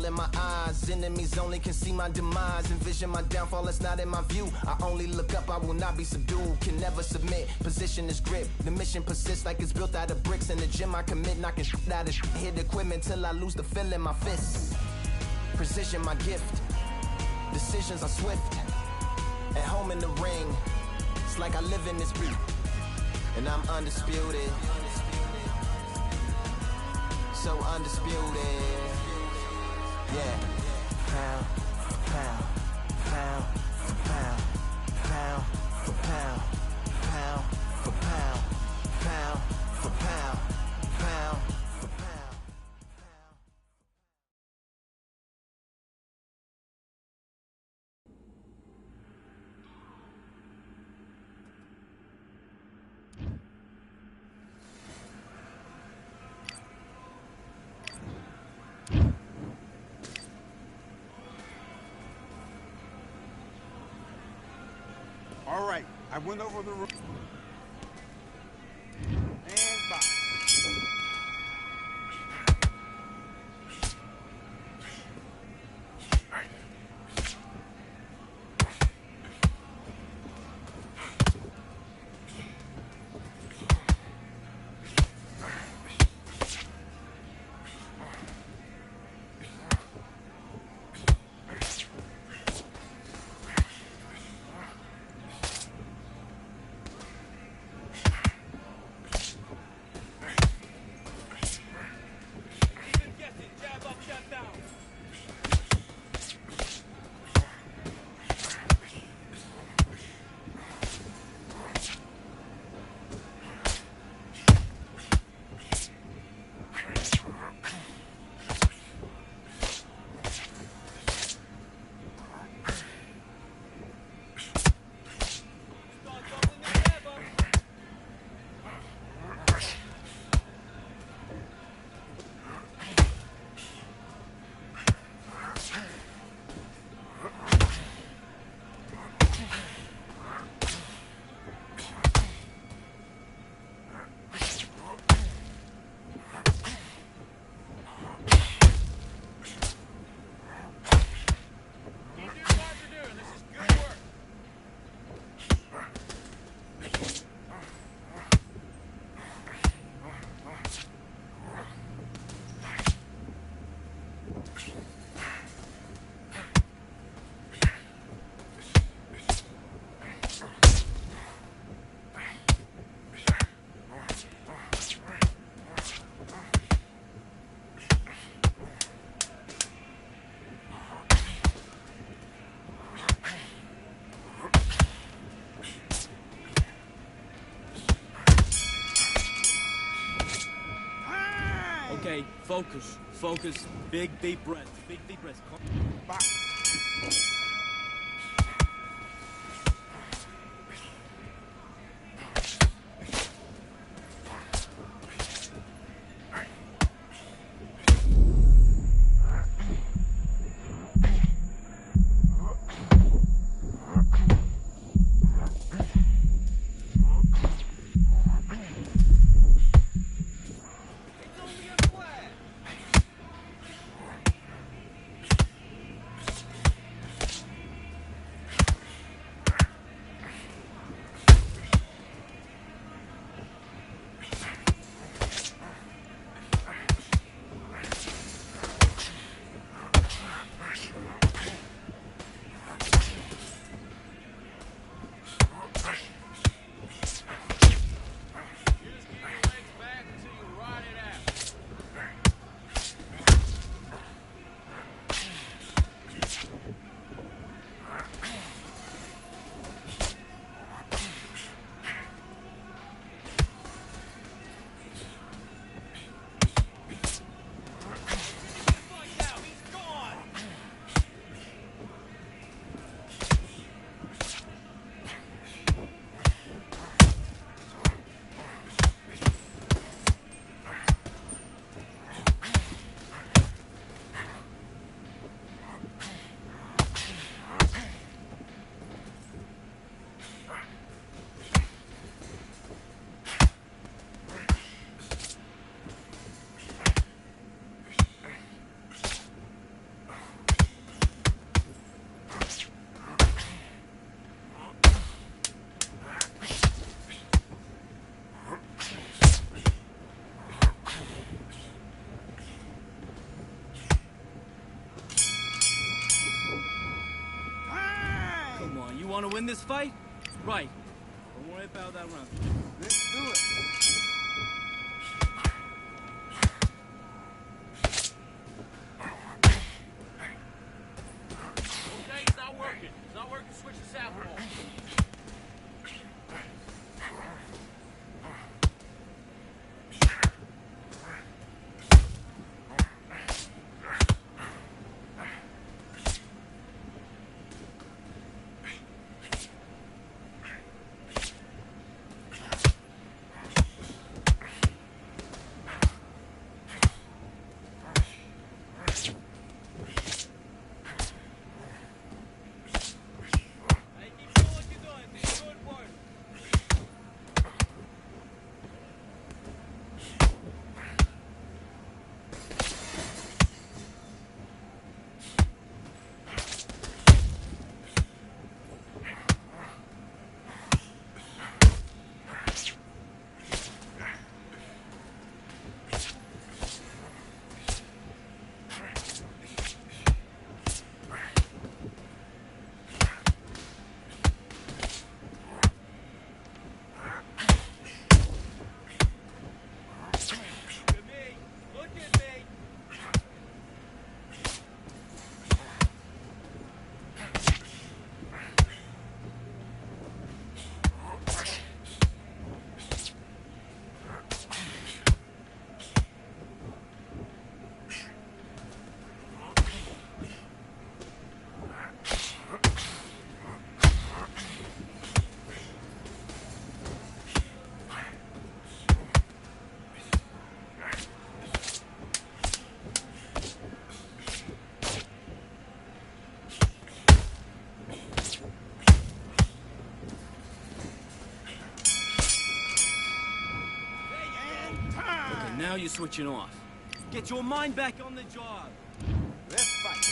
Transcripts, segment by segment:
all in my eyes. Enemies only can see my demise. Envision my downfall, it's not in my view. I only look up, I will not be subdued. Can never submit, position is grip. The mission persists like it's built out of bricks. In the gym I commit, knocking shit out of shit. Hit equipment till I lose the feel in my fists. Precision my gift. Decisions are swift. At home in the ring, it's like I live in this beat. And I'm undisputed. So undisputed. Yeah. Pound for pound, pound for pound, pound for pound, pound for pound, pound for pound, pound for pound. All right, I went over the room. And bye. Okay, focus, focus. Big deep breath. Big deep breath. Bye. win this fight? Right. Don't worry about that round. Let's do it. Okay, it's not working. It's not working. Switch to southpaw. Now you're switching off. Get your mind back on the job. Let's fight.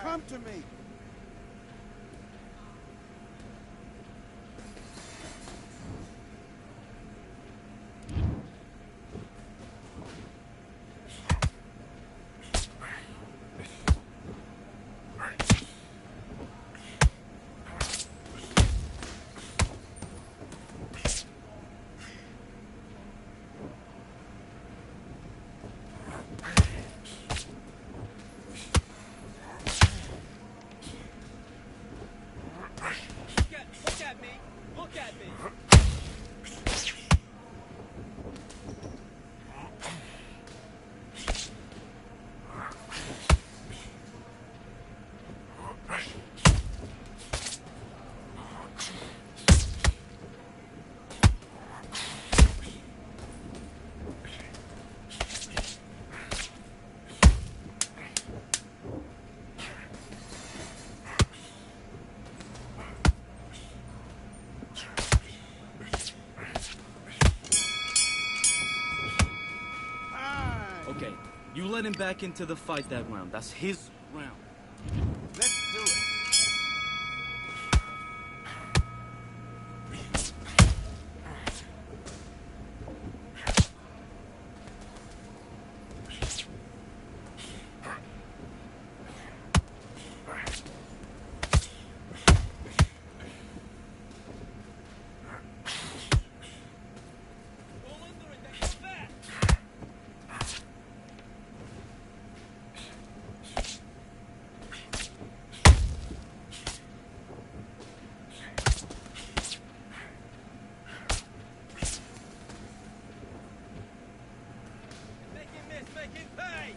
Come to me. Look at me! Okay, you let him back into the fight that round. That's his round. Let's do it. Let's make it pay!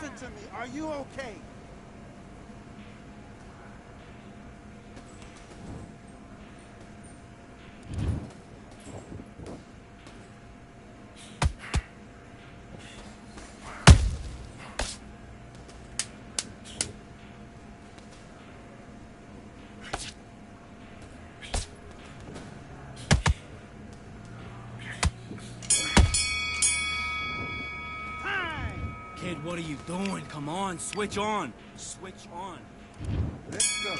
Listen to me. Are you okay? Kid, what are you doing? Come on, switch on. Switch on. Let's go.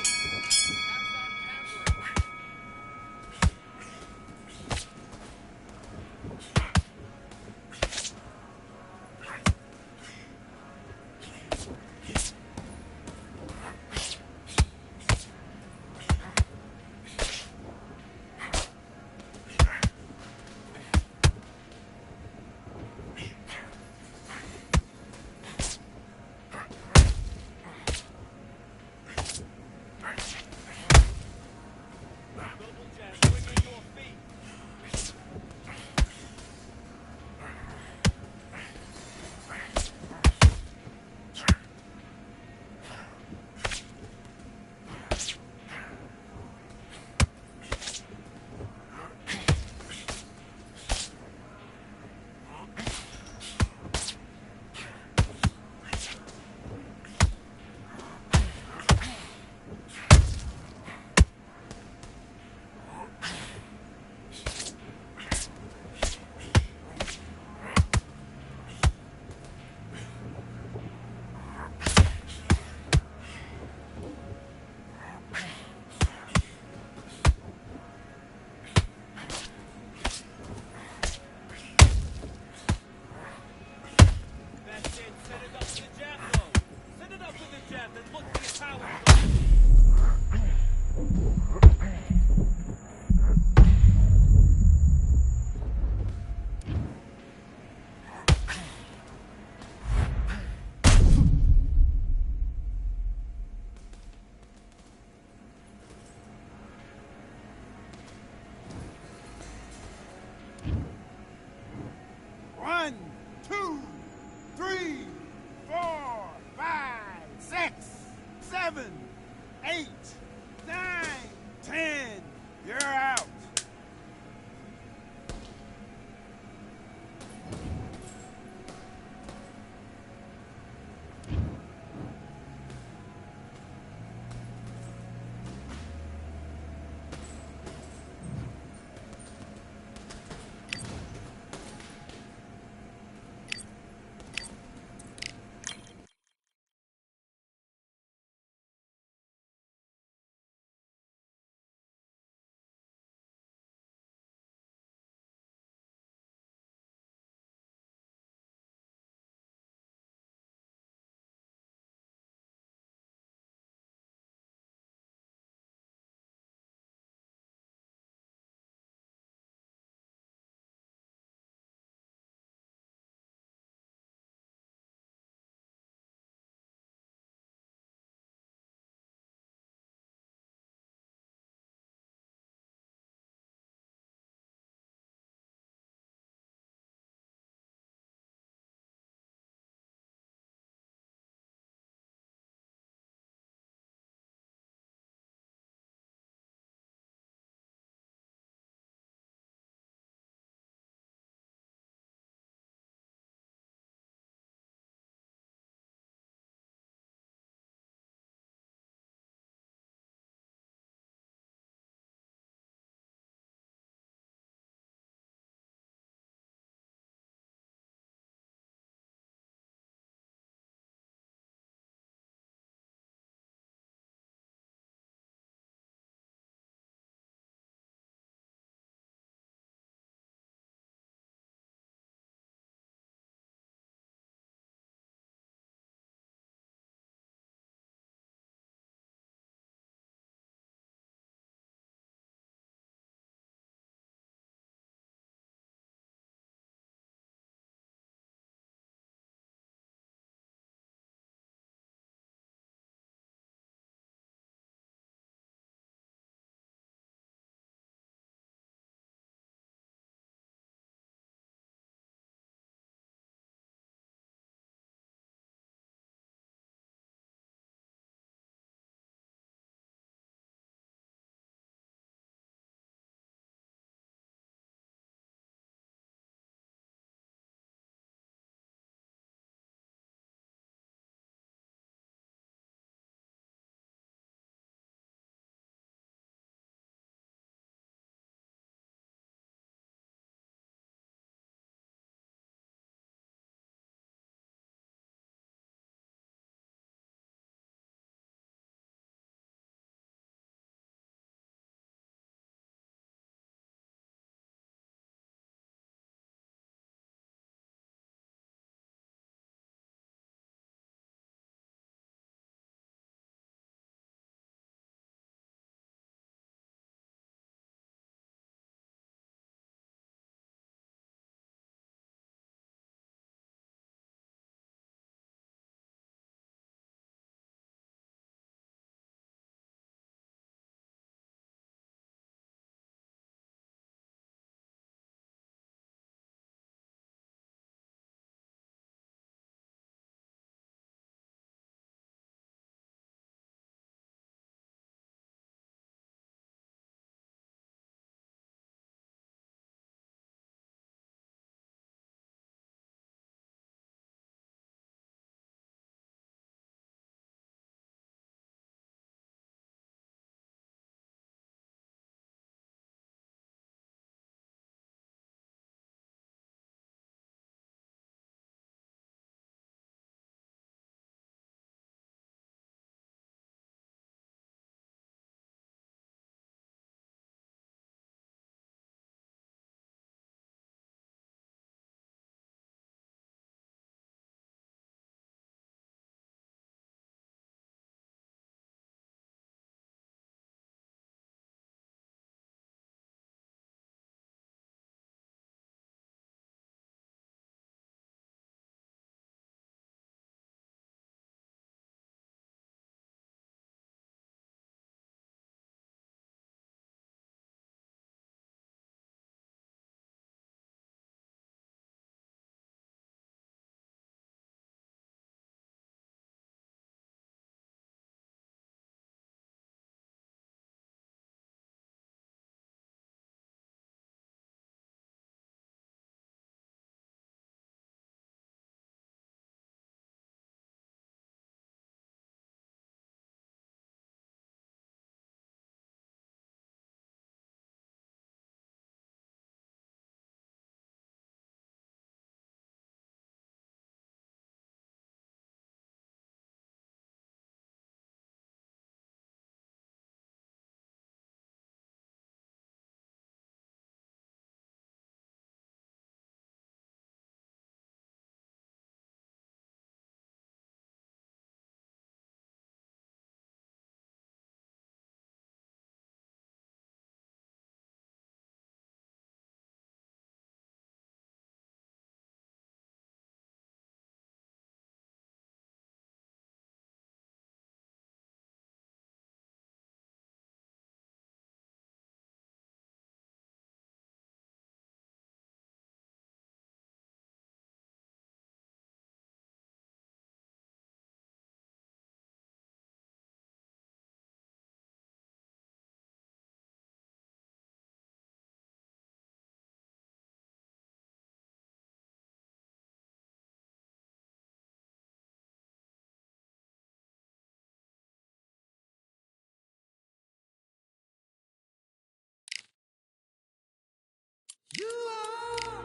You are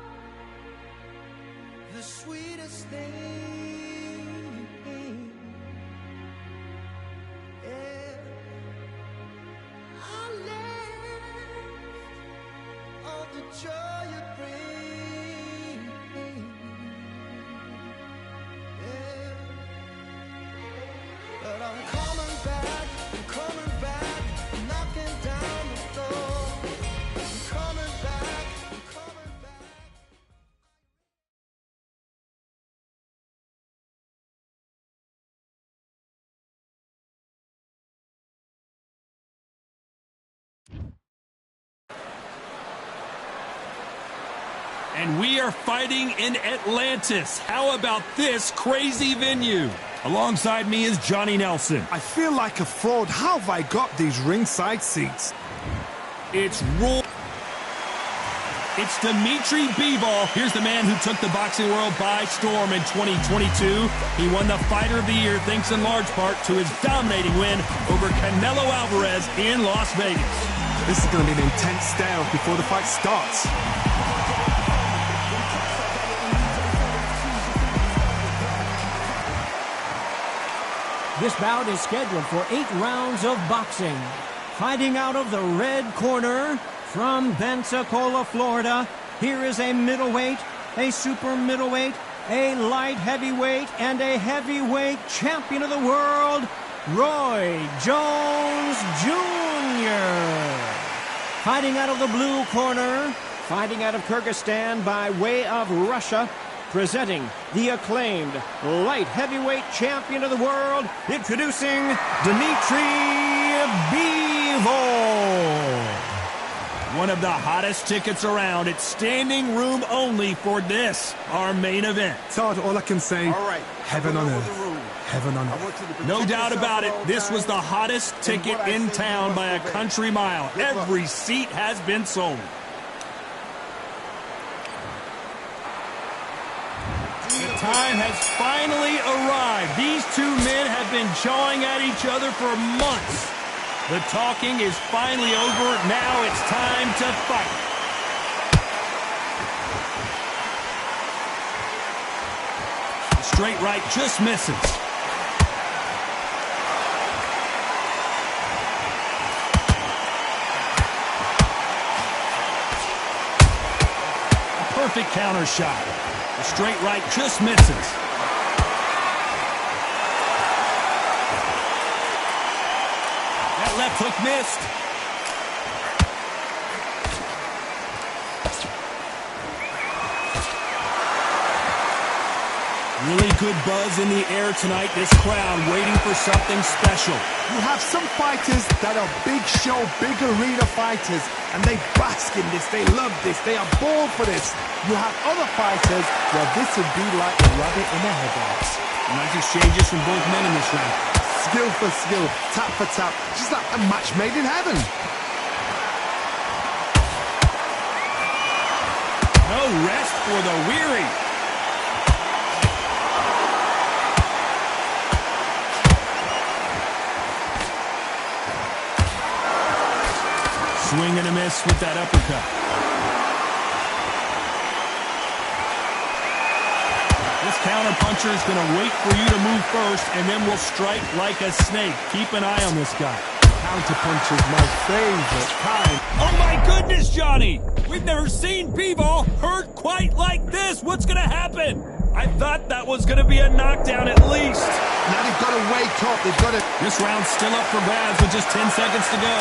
the sweetest thing. Yeah. I left all the joy you bring. Yeah. But I'm coming back, knocking down the door. I'm coming back. And we are fighting in Atlantis. How about this crazy venue? Alongside me is Johnny Nelson. I feel like a fraud. How have I got these ringside seats? It's Dimitri Bivol. Here's the man who took the boxing world by storm in 2022. He won the Fighter of the Year thanks in large part to his dominating win over Canelo Alvarez in Las Vegas. This is going to be an intense stare before the fight starts. This bout is scheduled for 8 rounds of boxing. Fighting out of the red corner from Pensacola, Florida, here is a middleweight, a super middleweight, a light heavyweight, and a heavyweight champion of the world, Roy Jones Jr. Fighting out of the blue corner, fighting out of Kyrgyzstan by way of Russia, presenting the acclaimed light heavyweight champion of the world, introducing Dimitri Bivol. One of the hottest tickets around. It's standing room only for this, our main event. Todd, all I can say, all right, heaven on earth. Heaven on earth. No doubt about it, this was the hottest ticket in town by a country mile. Every seat has been sold. The time has finally arrived. These two men have been jawing at each other for months. The talking is finally over. Now it's time to fight. The straight right just misses. A perfect counter shot. The straight right just misses. That left hook missed. Really good buzz in the air tonight. This crowd waiting for something special. You have some fighters that are big show, big arena fighters, and they bask in this, they love this, they are born for this. You have other fighters where this would be like a rabbit in a headlights. Nice exchanges from both men in this round. Skill for skill, tap for tap, just like a match made in heaven. No rest for the weary. Swing and a miss with that uppercut. This counterpuncher is going to wait for you to move first, and then will strike like a snake. Keep an eye on this guy. Counterpunch is my favorite kind. Oh my goodness, Johnny! We've never seen Bivol hurt quite like this. What's going to happen? I thought that was going to be a knockdown at least. Now they've got to wake up. They've got to... This round's still up for grabs with just 10 seconds to go.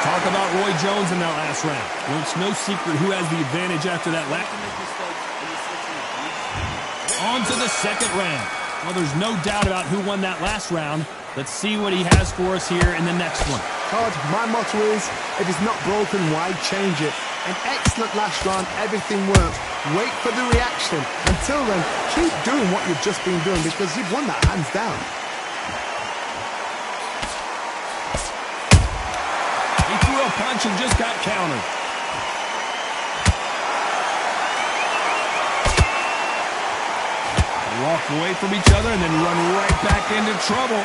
Talk about Roy Jones in that last round. Well, it's no secret who has the advantage after that lap. On to the second round. Well, there's no doubt about who won that last round. Let's see what he has for us here in the next one. Todd, my motto is, if it's not broken, why change it? An excellent last round, everything worked. Wait for the reaction. Until then, keep doing what you've just been doing because you've won that hands down. He threw a punch and just got countered. Walk away from each other and then run right back into trouble.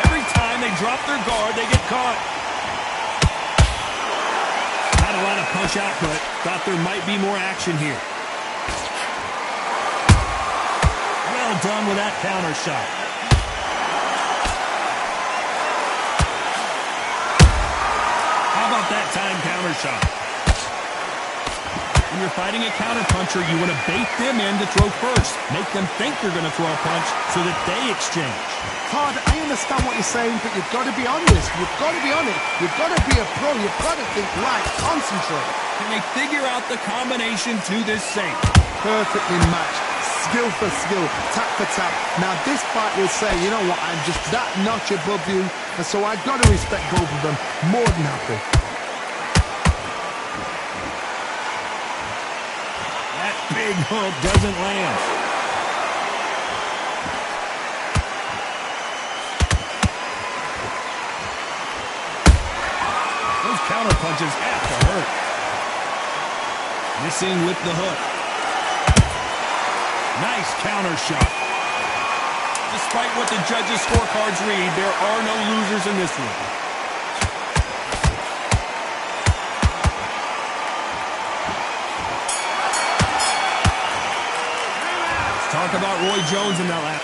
Every time they drop their guard, they get caught. Not a lot of punch output. Thought there might be more action here. Well done with that counter shot. How about that time counter shot? When you're fighting a counterpuncher, you want to bait them in to throw first. Make them think they're going to throw a punch so that they exchange. Todd, I understand what you're saying, but you've got to be on this. You've got to be on it. You've got to be a pro. You've got to think right. Concentrate. Can they figure out the combination to this safe? Perfectly matched. Skill for skill. Tap for tap. Now this fight will say, you know what, I'm just that notch above you. And so I've got to respect both of them. More than happy. That big hook doesn't land. Those counter punches have to hurt. Missing with the hook. Nice counter shot. Despite what the judges' scorecards read, there are no losers in this one. Let's talk about Roy Jones in that lap.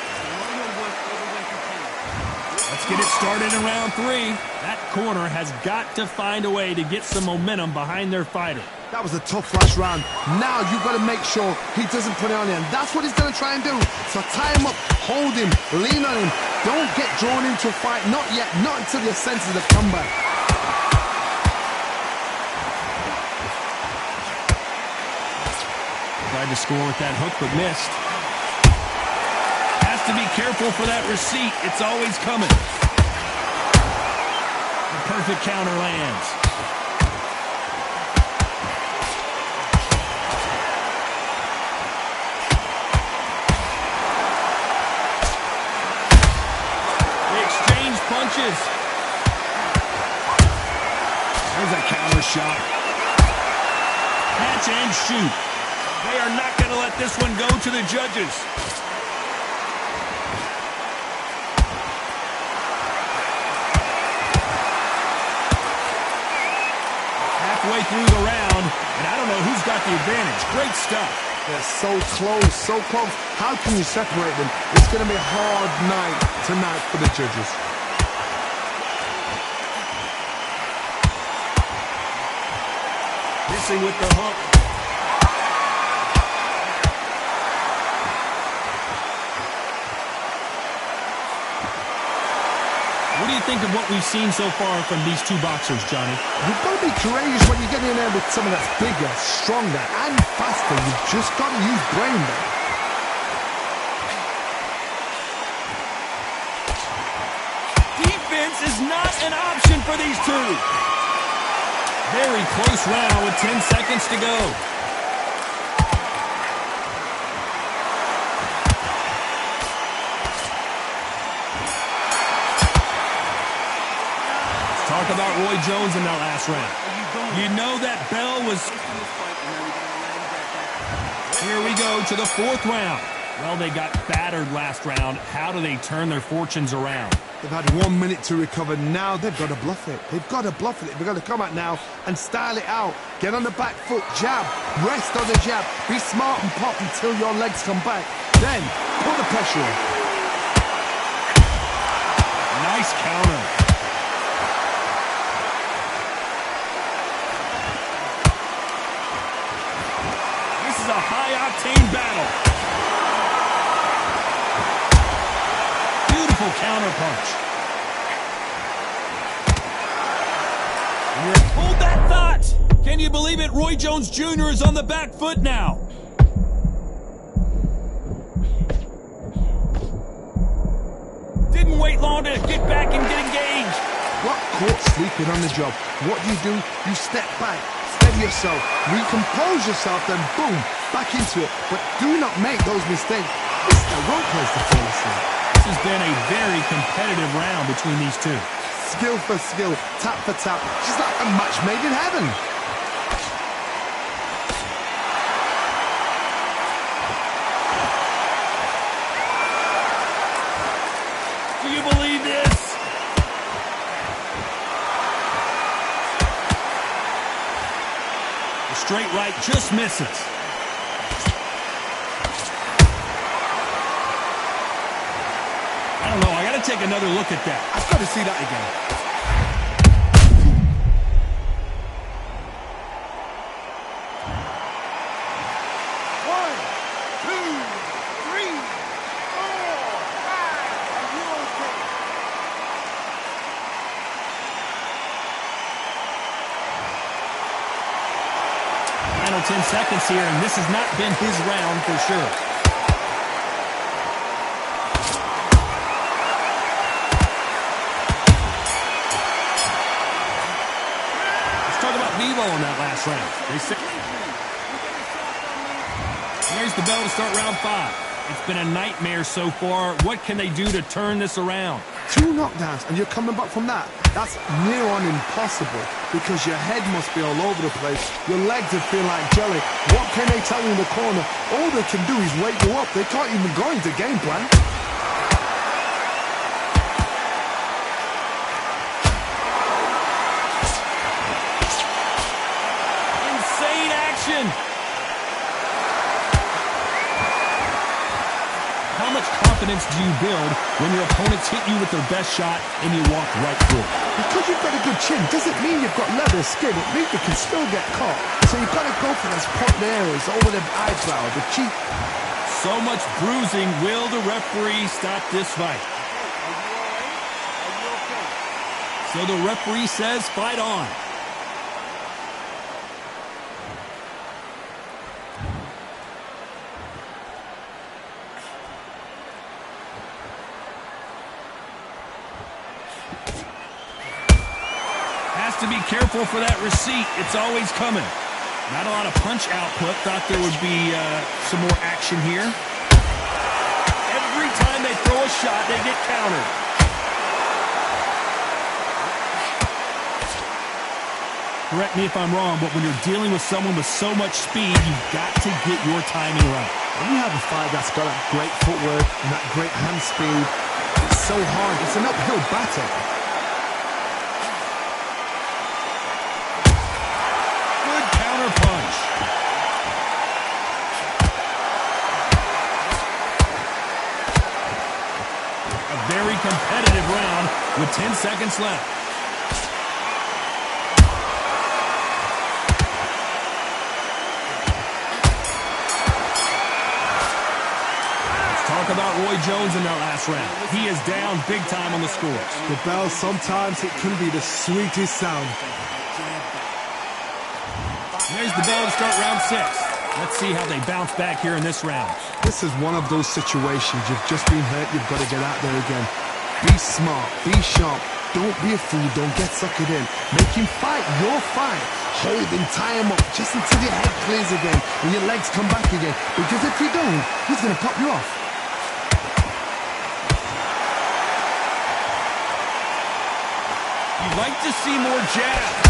Let's get it started in round 3. That corner has got to find a way to get some momentum behind their fighter. That was a tough last round. Now you've got to make sure he doesn't put it on you. And that's what he's going to try and do. So tie him up, hold him, lean on him. Don't get drawn into a fight. Not yet. Not until your senses have come back. Tried to score with that hook, but missed. Has to be careful for that receipt. It's always coming. The perfect counter lands. Punches. There's a counter shot. Catch and shoot. They are not going to let this one go to the judges. Halfway through the round, and I don't know who's got the advantage. Great stuff. They're so close, so close. How can you separate them? It's going to be a hard night tonight for the judges. Missing with the hook. What do you think of what we've seen so far from these two boxers, Johnny? You've got to be courageous when you get in there with someone that's bigger, stronger, and faster. You've just got to use brain there. Defense is not an option for these two. Very close round with 10 seconds to go. Let's talk about Roy Jones in that last round. You know that bell was... Here we go to the 4th round. Well, they got battered last round. How do they turn their fortunes around? They've had 1 minute to recover. Now they've got to bluff it. They've got to bluff it. They've got to come out now and style it out. Get on the back foot, jab, rest on the jab. Be smart and pop until your legs come back. Then put the pressure on. Nice counter. This is a high-octane battle. Counter punch. Hold that thought! Can you believe it? Roy Jones Jr. is on the back foot now. Didn't wait long to get back and get engaged. Got caught sleeping on the job. What do? You step back, steady yourself, recompose yourself, then boom, back into it. But do not make those mistakes. This is the wrong place to fall asleep. This has been a very competitive round between these two. Skill for skill, tap for tap, just like a match made in heaven. straight right, just misses. I don't know. I got to take another look at that. I've got to see that again. Final 10 seconds here, and this has not been his round for sure. Let's talk about Bebo in that last round. There's the bell to start round 5. It's been a nightmare so far. What can they do to turn this around? 2 knockdowns, and you're coming back from that. That's near on impossible, because your head must be all over the place. Your legs would feel like jelly. What can they tell you in the corner? All they can do is wake you up. They can't even go into game plan. Insane action! How much confidence do you build when your opponents hit you with their best shot and you walk right through it? Because you've got a good chin doesn't mean you've got leather skin. It means you can still get caught. So you've got to go for those point areas over the eyebrow, the cheek. So much bruising. Will the referee stop this fight? So the referee says fight on. Has to be careful for that receipt. It's always coming. Not a lot of punch output. Thought there would be some more action here. Every time they throw a shot, they get countered. Correct me if I'm wrong, but when you're dealing with someone with so much speed, you've got to get your timing right. When you have a fight that's got that great footwork and that great hand speed, it's so hard. It's an uphill battle. Good counter punch. A very competitive round with 10 seconds left. Talk about Roy Jones in that last round. He is down big time on the scores. The bell, sometimes it can be the sweetest sound. There's the bell to start round 6. Let's see how they bounce back here in this round. This is one of those situations. You've just been hurt. You've got to get out there again. Be smart. Be sharp. Don't be a fool. Don't get suckered in. Make him fight your fight. Hold him, tie him up just until your head clears again and your legs come back again. Because if you don't, he's going to pop you off. You'd like to see more jabs.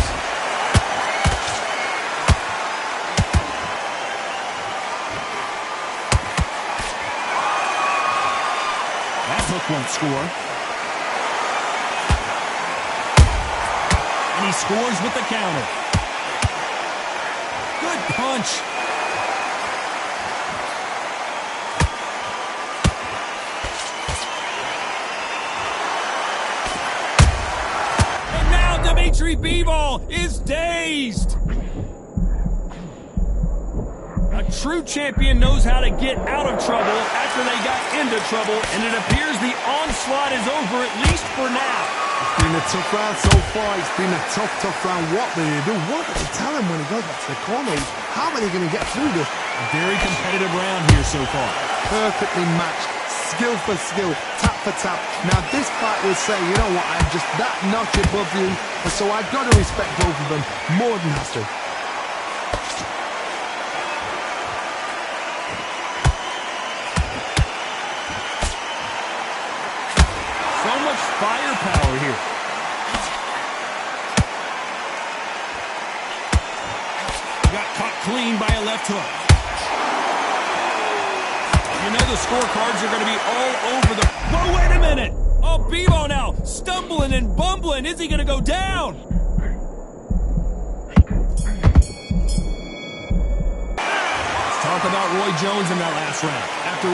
That hook won't score. And he scores with the counter. Good punch. Bebo is dazed. A true champion knows how to get out of trouble after they got into trouble, and it appears the onslaught is over, at least for now. It's been a tough round so far. It's been a tough round. What will they do? What will they tell him when he goes back to the corner? How are they going to get through this? A very competitive round here so far. Perfectly matched. Skill for skill, tap for tap. Now this fight will say, you know what, I'm just that notch above you, and so I've got to respect both of them more than has to. So much firepower here. Got caught clean by a left hook. You know the scorecards are going to be all over the... Whoa, wait a minute! Oh, Bebo now, stumbling and bumbling. Is he going to go down? Jones in that last round. After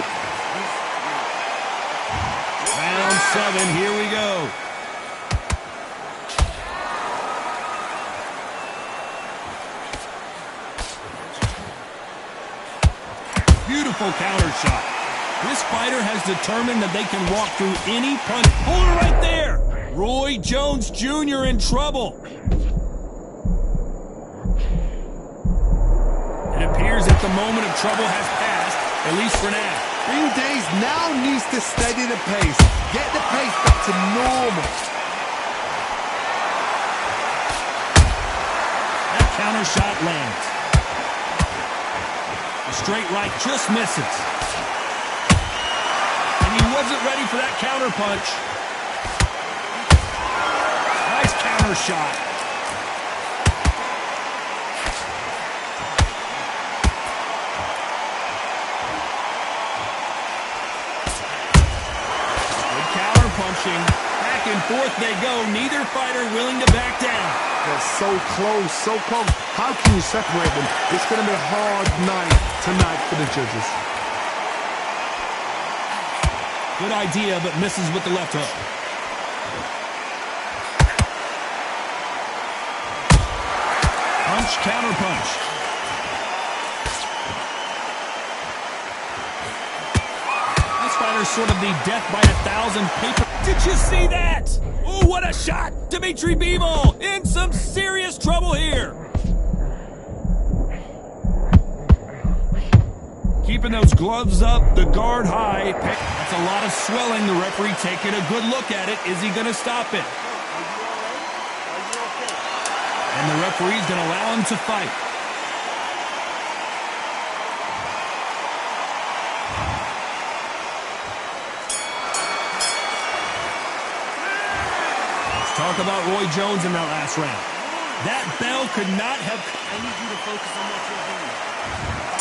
round 7, here we go. Beautiful counter shot. This fighter has determined that they can walk through any punch. Hold it right there. Roy Jones Jr. in trouble. It appears that the moment of trouble has passed, at least for now. Ring Days now needs to steady the pace. Get the pace back to normal. That counter shot lands. The straight right just misses. And he wasn't ready for that counter punch. Nice counter shot. Good counter punching. Back and forth they go. Neither fighter willing to back down. They're so close, so close. How can you separate them? It's going to be a hard night tonight for the judges. Good idea, but misses with the left hook. Punch, counter punch. This fighter's sort of the death by 1,000 paper. Did you see that? Oh, what a shot! Dimitri Bivol in some serious trouble here. Keeping those gloves up, the guard high. That's a lot of swelling. The referee taking a good look at it. Is he going to stop it? And the referee's going to allow him to fight. Let's talk about Roy Jones in that last round. That bell could not have... I need you to focus on what you're doing.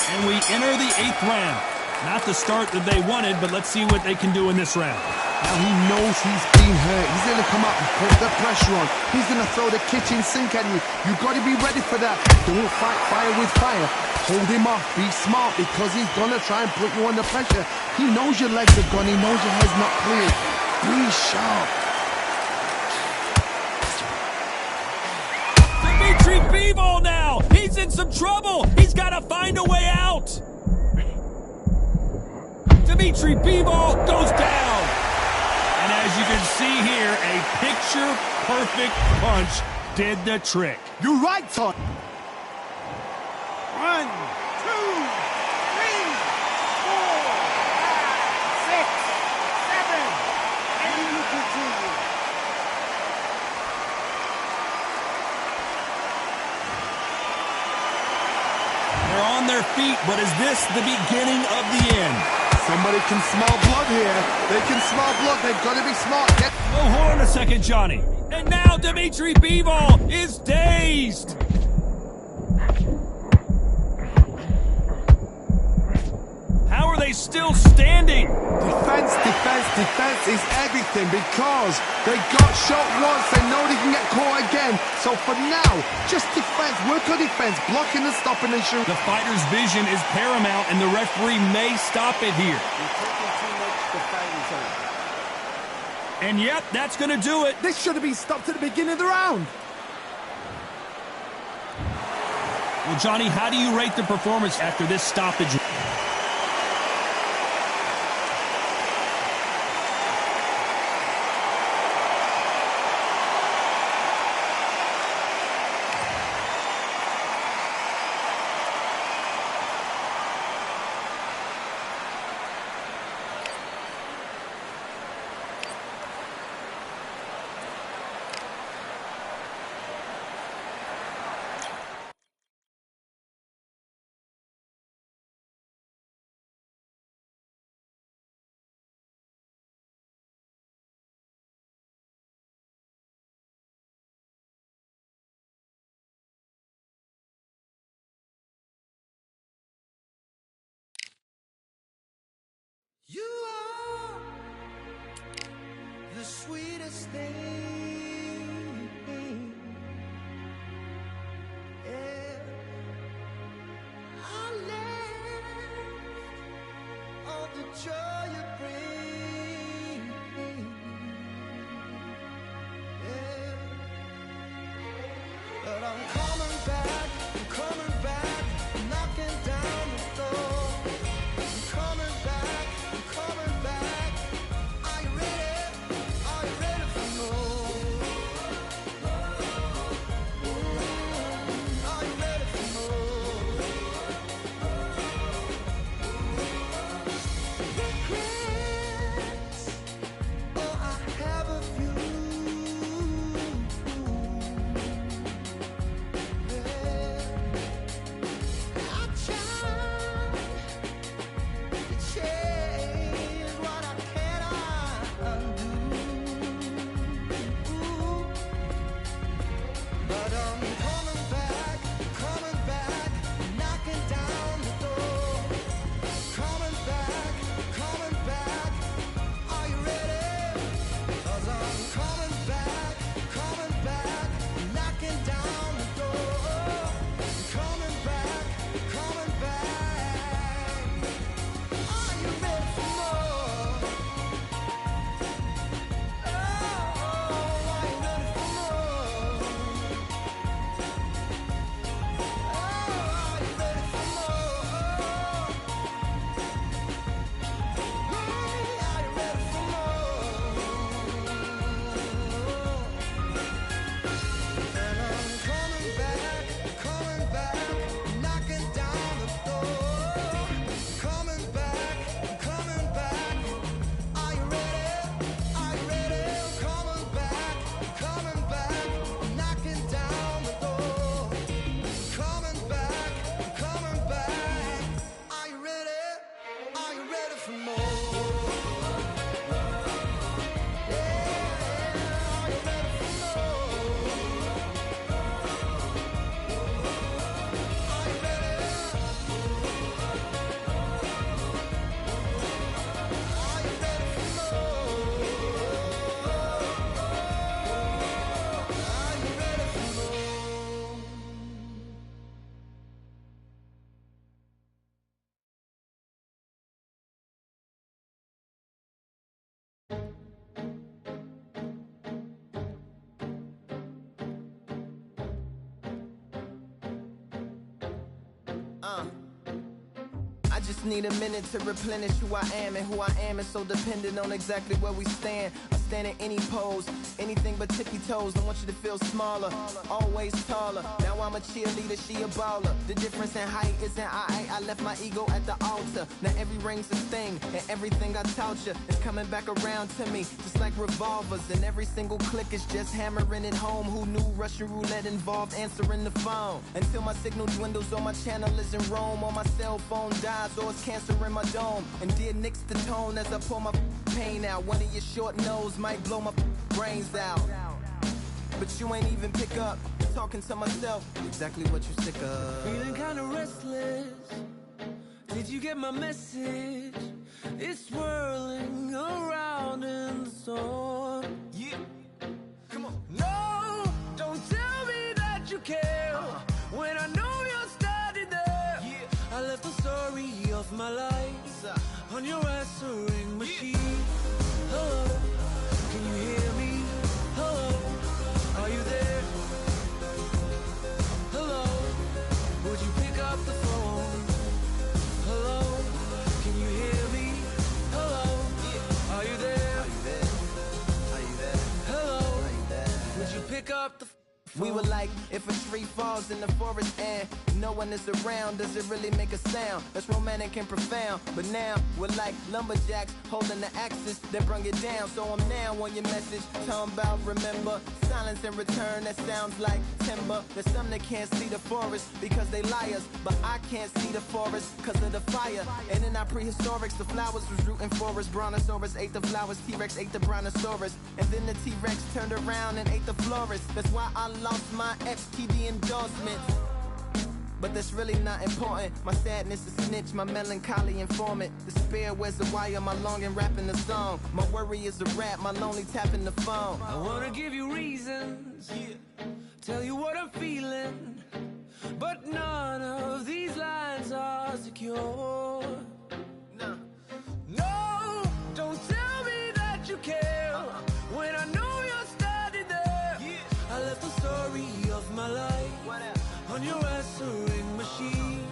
And we enter the 8th round. Not the start that they wanted, but let's see what they can do in this round. Now he knows he's been hurt. He's going to come up and put the pressure on. He's going to throw the kitchen sink at you. You've got to be ready for that. Don't fight fire with fire. Hold him off. Be smart because he's going to try and put you under pressure. He knows your legs are gone. He knows your head's not clear. Be sharp. Dimitri Bivol now. He's in some trouble. He's got to find a way out. Dimitri Bivol goes down. And as you can see here, a picture-perfect punch did the trick. You're right, Todd. 1, 2, 3, 4, 5, 6, 7, and you continue. They're on their feet, but is this the beginning of the end? Somebody can smell blood here. They can smell blood. They've got to be smart. Oh, hold on a second, Johnny. And now Dimitri Bivol is dazed. How are they still standing? Defense, defense, defense is everything because they got shot once. They know they can get caught again. So for now, just defense. Work on defense. Blocking and stopping and shooting. The fighter's vision is paramount, and the referee may stop it here. You're taking too much defending time. And yep, that's going to do it. This should have been stopped at the beginning of the round. Well, Johnny, how do you rate the performance after this stoppage? You are the sweetest thing. Yeah. I live I just need a minute to replenish who I am, and who I am is so dependent on exactly where we stand. I stand in any pose, anything but tippy toes. I want you to feel smaller, always taller. Now I'm a cheerleader, she a baller. The difference in height isn't I left my ego at the altar. Now every ring's a thing, and everything I taught you is coming back around to me, just like revolvers. And every single click is just hammering it home. Who knew Russian roulette involved answering the phone? Until my signal dwindles or my channel is in Rome, or my cell phone dies, or it's cancer in my dome. And dear nicks the tone as I pour my pain out. One of your short nose might blow my brains out, but you ain't even pick up. Talking to myself, exactly what you sick of. Feeling kinda restless. Did you get my message? It's swirling around in the storm. Yeah, come on. No, don't tell me that you care when I know you're standing there. Yeah. I left the story of my life on your answering machine. Hello, can you hear me? Hello, are you there? Hello, would you pick up the phone? Hello, can you hear me? Hello, are you there? Are you there? Hello, would you pick up the phone? We were like, if a tree falls in the forest and no one is around, does it really make a sound? That's romantic and profound. But now we're like lumberjacks holding the axes that bring it down. So I'm now on your message, talking about remember. Silence in return, that sounds like timber. There's some that can't see the forest because they liars, but I can't see the forest because of the fire. And in our prehistorics, the flowers was rooting for us. Brontosaurus ate the flowers, T-Rex ate the brontosaurus, and then the T-Rex turned around and ate the florist. That's why I lost my FTD endorsement, but that's really not important. My sadness is snitch, my melancholy informant. Despair wears the wire, my longing rapping the song. My worry is a rap, my lonely tapping the phone. I wanna give you reasons, tell you what I'm feeling, but none of these lines are secure. No, don't tell me that you care when I know you're standing there. I left the story of my life on your answering machine.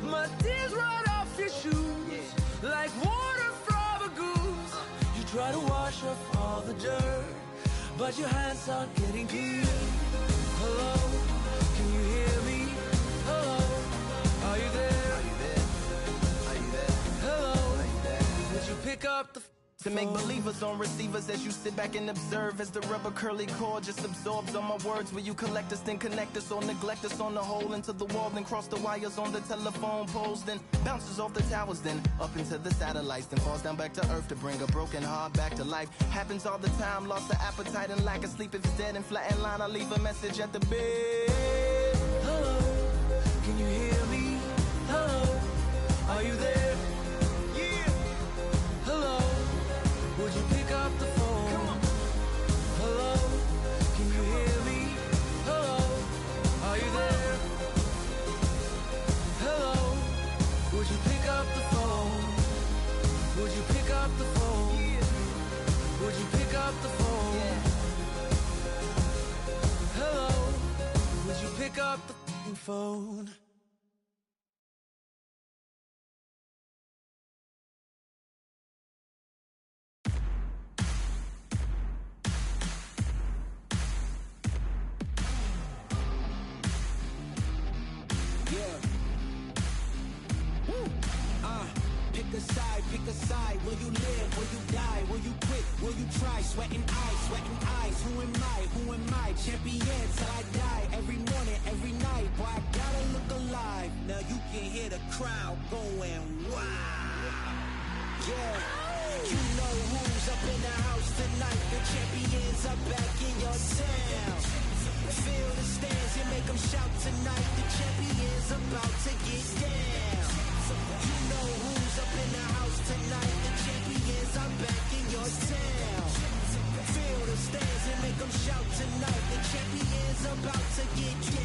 My tears run off your shoes like water from a goose. You try to wash off all the dirt, but your hands aren't getting clean. Hello, can you hear me? Hello, are you there? Are you there? Hello, would you pick up the To make believers on receivers as you sit back and observe as the rubber curly cord just absorbs all my words. Will you collect us, then connect us, or neglect us on the hole into the wall, then cross the wires on the telephone poles, then bounces off the towers, then up into the satellites, then falls down back to earth to bring a broken heart back to life. Happens all the time, lost of appetite and lack of sleep. If it's dead and flat in line, I leave a message at the bed. Hello, can you hear me? Hello, are you there? Yeah. Hello, would you pick up the phone? Hello, can you hear me? Hello, are you there? Hello, would you pick up the phone? Would you pick up the phone? Would you pick up the phone? Hello, would you pick up the phone? Pick a side, will you live, will you die, will you quit, will you try, sweating eyes, who am I, champion till I die, every morning, every night, boy I gotta look alive, now you can hear the crowd going wow, yeah, you know who's up in the house tonight, the champions are back in your town, feel the stands and make them shout tonight, the champions about to get down, you know who's up in the house tonight, the champions are back in your town, feel the stands and make them shout tonight, the champions about to get down,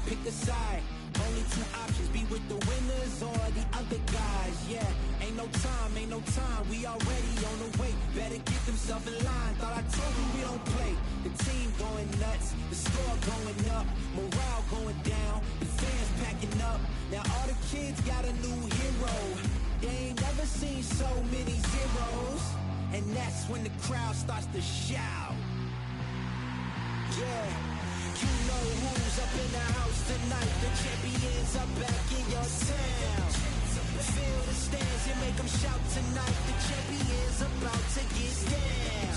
pick a side, only two options, be with the winners or the other guys, yeah, ain't no time, we already on the way, better get themselves in line, thought I told you we don't play, the team going nuts. The score going up, morale going down, the fans packing up. Now all the kids got a new hero. They ain't never seen so many zeros. And that's when the crowd starts to shout. Yeah, you know who's up in the house tonight. The champions are back in your town. Feel the stands and make them shout tonight. The champions about to get down.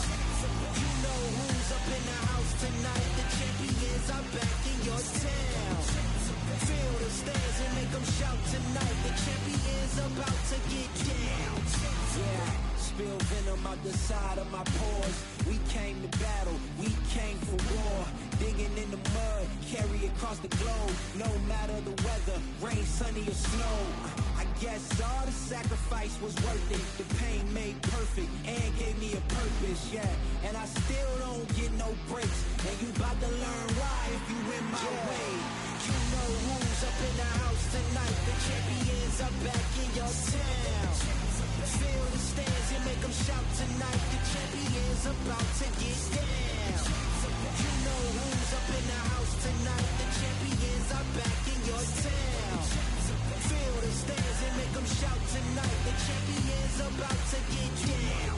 You know who's up in the house tonight. The champions are back in your town. Feel the stands and make them shout tonight. The champions about to get down. Yeah, spill venom out the side of my pores. We came to battle, we came for war. Digging in the mud, carry across the globe. No matter the weather, rain, sunny or snow. I guess all the sacrifice was worth it. The pain made perfect and gave me a purpose, yeah. And I still don't get no breaks. And you bout to learn why if you in my way. You know who's up in the house tonight. The champions are back in your town. Feel the stands and make them shout tonight. The champions about to get down. You know who's up in the house tonight. The champions are back in your town. Feel the stands and make them shout tonight. The champions about to get down.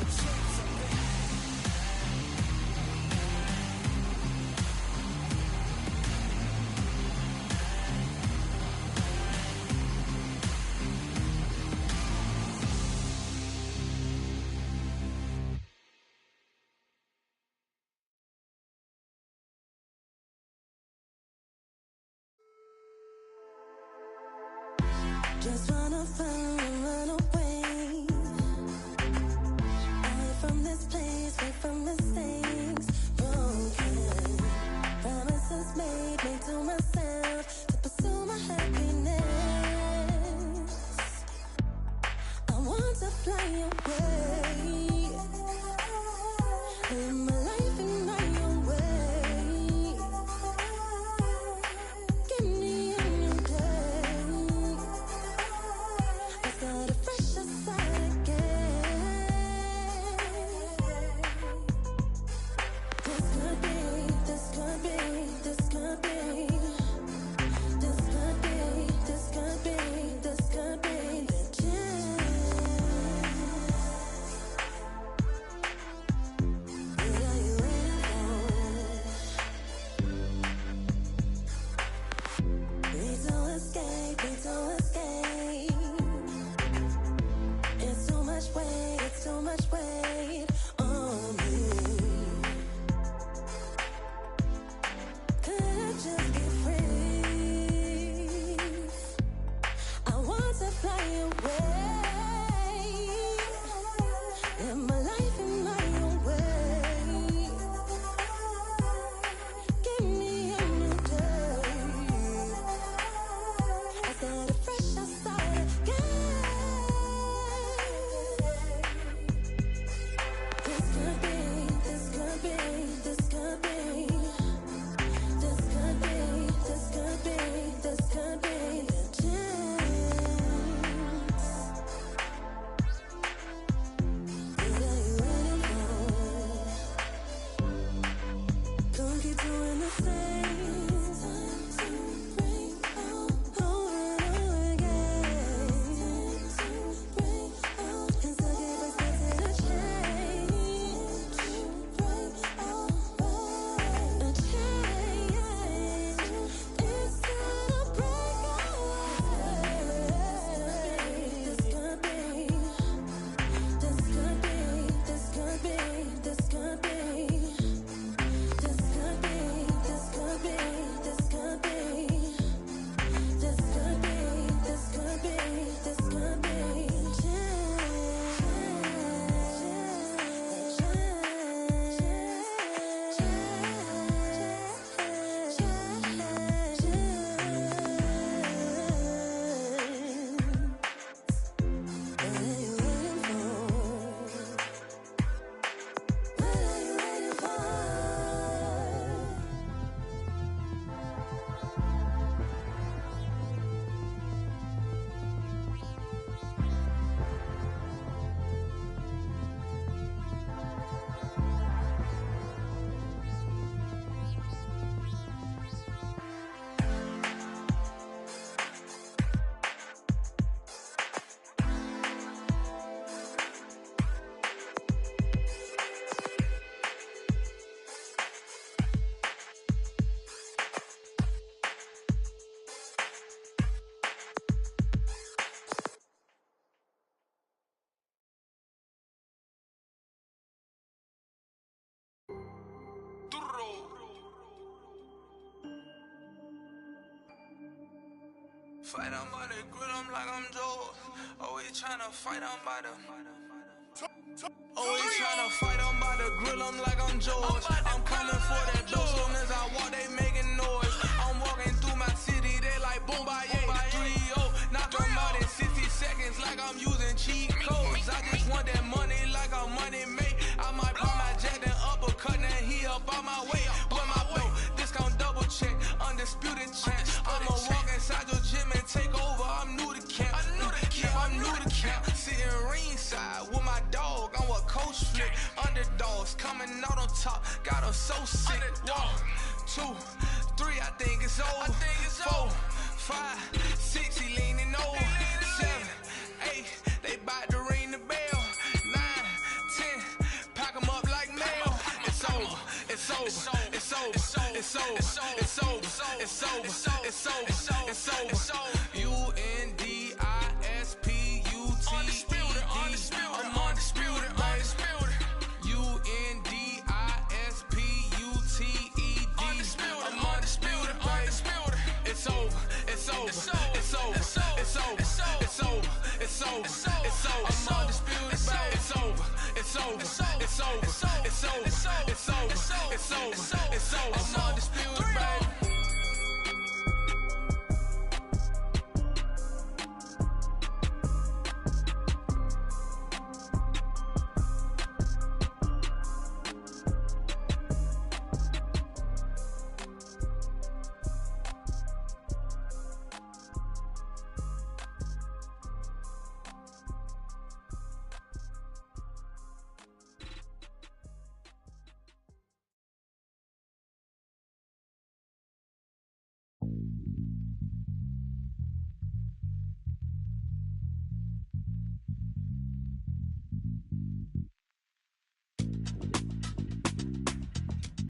Fight, I'm by the grill, I'm like I'm Joe. Always tryna fight, I'm by the. Always tryna fight, I'm by the grill, I'm like I'm George. I'm coming for that dough, soon as I walk, they making noise. I'm walking through my city, they like boom, bye, 3-0. Knock them out in 60 seconds, like I'm using cheat codes. I just want that money, like I'm money made. I might pop my jack, then uppercut, then he up on my way. With my belt, discount double check, undisputed champ. I'ma walk inside your gym and take over, I'm new to camp. Yeah, I'm new to camp. Sitting ringside with my dog, I'm what coach flick. Underdogs coming out on top, got them so sick. 1, 2, 3, I think it's over. 4, 5, 6, he leaning over. 7, 8, they bout to ring the bell. 9, 10, pack them up like mail. It's over, it's over, it's over, it's over, it's over, it's over, it's over, it's over, it's over. Undisputed. I'm undisputed, undisputed. Undisputed. I'm undisputed, undisputed. It's over, it's over, it's over, it's over, it's over, it's over, it's over, it's over. I'm undisputed, it's over, it's over, it's over, it's over, it's over, it's over, it's over, it's over.